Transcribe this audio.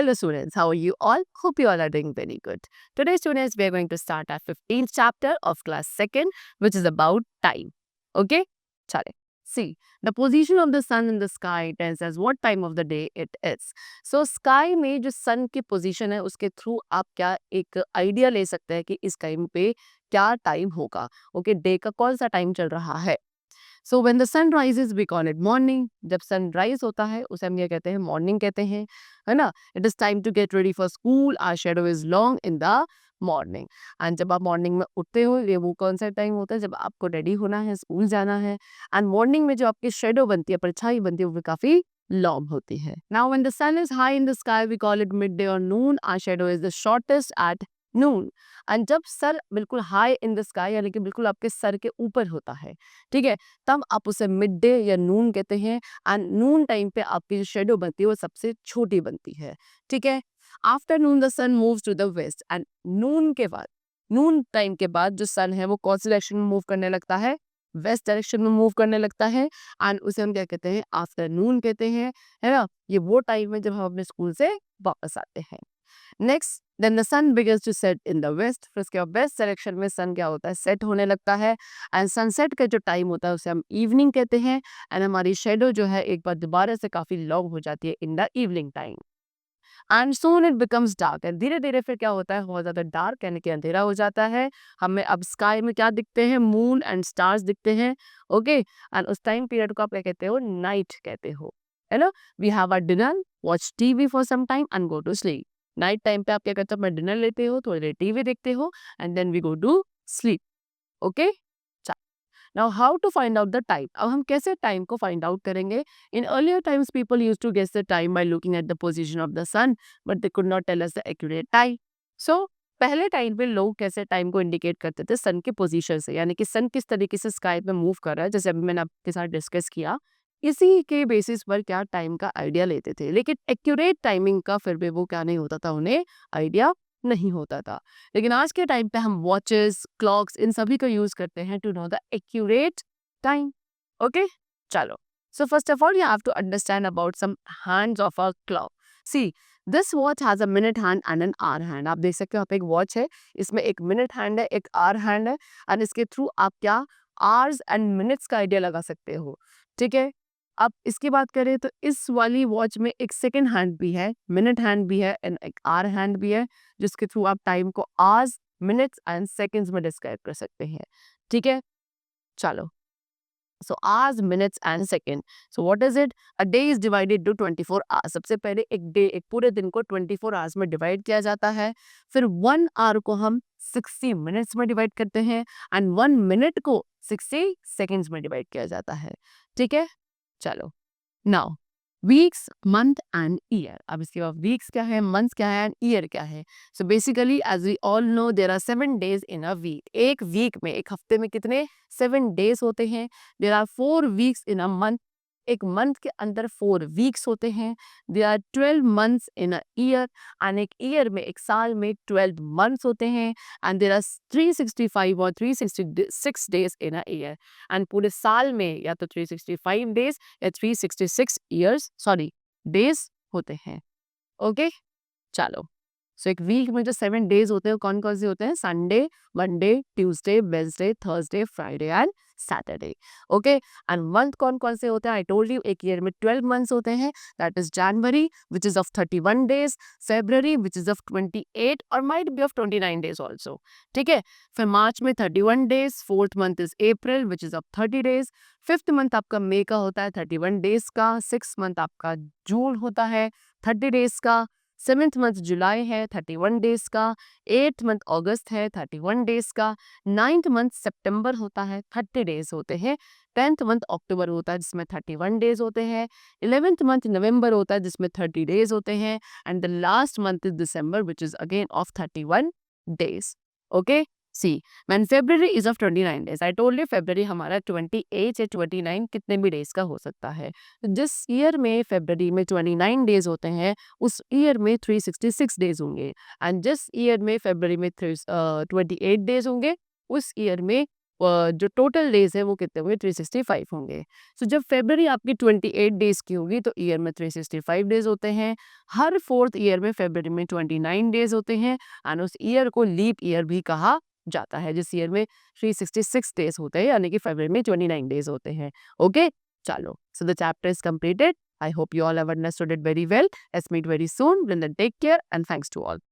Hello students, how are you all? Hope you all are doing very good. Today students, we are going to start our 15th chapter of class 2nd, which is about time. Okay? Chale. See, the position of the sun in the sky tells us what time of the day it is. So sky में जो sun की position है उसके through आप क्या एक idea ले सकते हैं कि इस time पे क्या time होगा. Okay, day का कौन सा time चल रहा है. So when the sun rises we call it morning. जब सनराइज होता है उसे हम ये कहते हैं मॉर्निंग कहते हैं, है ना. It is time to get ready for school. Our shadow is long in the morning. And जब आप मॉर्निंग में उठते हो, ये वो कौन सा टाइम होता है जब आपको रेडी होना है, स्कूल जाना है. एंड मॉर्निंग में जो आपकी शैडो बनती है, परछाई बनती है, वो काफी लॉन्ग होती है. Now when the sun is high in the sky we call it midday और noon. Our shadow is the shortest at noon. And जब सर बिल्कुल हाई इन द स्काई यानी कि बिल्कुल आपके सर के ऊपर होता है, ठीक है, तब आप उसे मिड डे या नून कहते हैं. एंड नून टाइम पे आपकी जो शेडो बनती है वो सबसे छोटी बनती है, ठीक है. Afternoon the sun moves to the west. And noon के बाद, नून टाइम के बाद जो सन है वो कौन सी डायरेक्शन में मूव करने लगता है, वेस्ट डायरेक्शन में मूव करने लगता है. एंड उसे हम क्या कहते हैं, आफ्टरनून कहते हैं, है ना. ये वो टाइम है जब हम अपने स्कूल से वापस आते हैं. Next then the sun begins to set in the west. फिर उसके बाद वेस्ट डायरेक्शन में सन क्या होता है, सेट होने लगता है. एंड सनसेट का जो टाइम होता है उसे हम इवनिंग कहते हैं. एंड हमारी शेडो जो है एक बार दोबारा से काफी लॉन्ग हो जाती है in the evening time. And soon it becomes dark. And धीरे धीरे फिर क्या होता है, बहुत ज्यादा डार्क यानी कि अंधेरा हो जाता है. हमें अब स्काई में क्या दिखते हैं, मून एंड स्टार्स दिखते हैं. ओके, एंड उस टाइम पीरियड को आप क्या कहते हो, नाइट कहते हो, है ना. We have our dinner, watch TV for some time and go to sleep. Night time पे आप क्या करते हो, अपना डिनर लेते हो, थोड़ी देर टीवी देखते हो and then we go to sleep. Okay. Now how to find out the time. अब हम कैसे टाइम को फाइंड आउट करेंगे. In earlier times people used to guess the time by looking at the position of the sun, but they could not tell us the accurate time. So पहले time पे लोग कैसे time को indicate करते थे, सन के position से, यानी कि सन किस तरीके से स्काई पे मूव कर रहा है, जैसे अभी मैंने आपके साथ डिस्कस किया, इसी के बेसिस पर क्या टाइम का आइडिया लेते थे. लेकिन एक्यूरेट टाइमिंग का फिर भी वो क्या नहीं होता था, उन्हें आइडिया नहीं होता था. लेकिन आज के टाइम पे हम वॉचेस, क्लॉक्स, इन सभी को यूज करते हैं to know the accurate time. Okay, चलो. So first of all you have to understand about some hands of a clock. See, this watch has a minute hand and an hour hand. आप देख सकते हो, आप एक watch है, इसमें एक मिनट हैंड है, एक आवर हैंड है. एंड इसके थ्रू आप क्या आवर्स एंड मिनट्स का आइडिया लगा सकते हो, ठीक है. अब इसकी बात करें तो इस वाली वॉच में एक सेकंड हैंड भी है, मिनट हैंड भी है एंड एक आवर हैंड भी है, जिसके थ्रू आप टाइम को आवर्स, मिनट्स एंड सेकंड्स में डिस्क्राइब कर सकते हैं, ठीक है. चलो. So hours, minutes and second. So what is it, a day is divided to 24 hours. सबसे पहले एक डे, एक पूरे दिन को 24 आवर्स में डिवाइड किया जाता है. फिर 1 आवर को हम 60 मिनट्स में डिवाइड करते हैं एंड 1 मिनट को 60 सेकंड्स में डिवाइड किया जाता है, ठीक है. चलो. Now weeks, month and year. अब इसके बाद वीक्स क्या है, मंथ्स क्या है एंड ईयर क्या है. So basically as we all know there are 7 days in a week. एक वीक में, एक हफ्ते में कितने 7 डेज होते हैं. There are 4 weeks in a month. एक मंथ के अंदर 4 वीक्स होते हैं. There are 12 months in a year. And एक ईयर में, एक साल में 12 मंथ्स होते हैं. एंड देयर आर 365 और 366 days in a year. And पूरे साल में या तो 365 डेज या 366 ईयर्स सॉरी डेज होते हैं. ओके, चलो. सो एक वीक में जो 7 डेज होते हैं कौन कौन से होते हैं, Sunday, Monday, Tuesday, Wednesday, Thursday, Friday and Saturday. Okay, and month कौन कौन से होते हैं, आई टोल्ड यू एक ईयर में 12 मंथ्स होते हैं. That is January which is of 31 days, February which is of 28 और might be of 29 days also, ठीक है. फिर मार्च में 31 days, fourth month is April which is of 30 days, fifth month आपका मई का होता है 31 डेज का, सिक्स मंथ आपका जून होता है 30 डेज का, सेवेंथ मंथ जुलाई है 31 डेज का, एट्थ मंथ अगस्त है 31 डेज का, नाइन्थ मंथ सितंबर होता है 30 डेज होते हैं, टेंथ मंथ अक्टूबर होता है जिसमें 31 डेज होते हैं, 11th मंथ नवंबर होता है जिसमें 30 डेज होते हैं and the last month is December which is again of 31 days. Okay, see when February is of 29 days. I told you February हमारा 28 या 29 कितने भी डेज का हो सकता है. जिस ईयर में February में 29 डेज होते हैं उस ईयर में 366 डेज होंगे. एंड जिस ईयर में February में 28 डेज होंगे उस ईयर में जो टोटल डेज है वो कितने होंगे, 365 होंगे। सो जब फरवरी आपकी 28 डेज की होगी तो ईयर में 365 डेज होते हैं। हर 4th ईयर में फरवरी में 29 डेज होते हैं एंड उस ईयर को लीप ईयर भी कहा जाता है, जिस ईयर में 366 डेज होते हैं, यानी कि फरवरी में 29 डेज होते हैं। ओके, चलो, so the chapter is completed. I hope you all have understood it very well. Let's meet very soon. Till then, take care and thanks to all.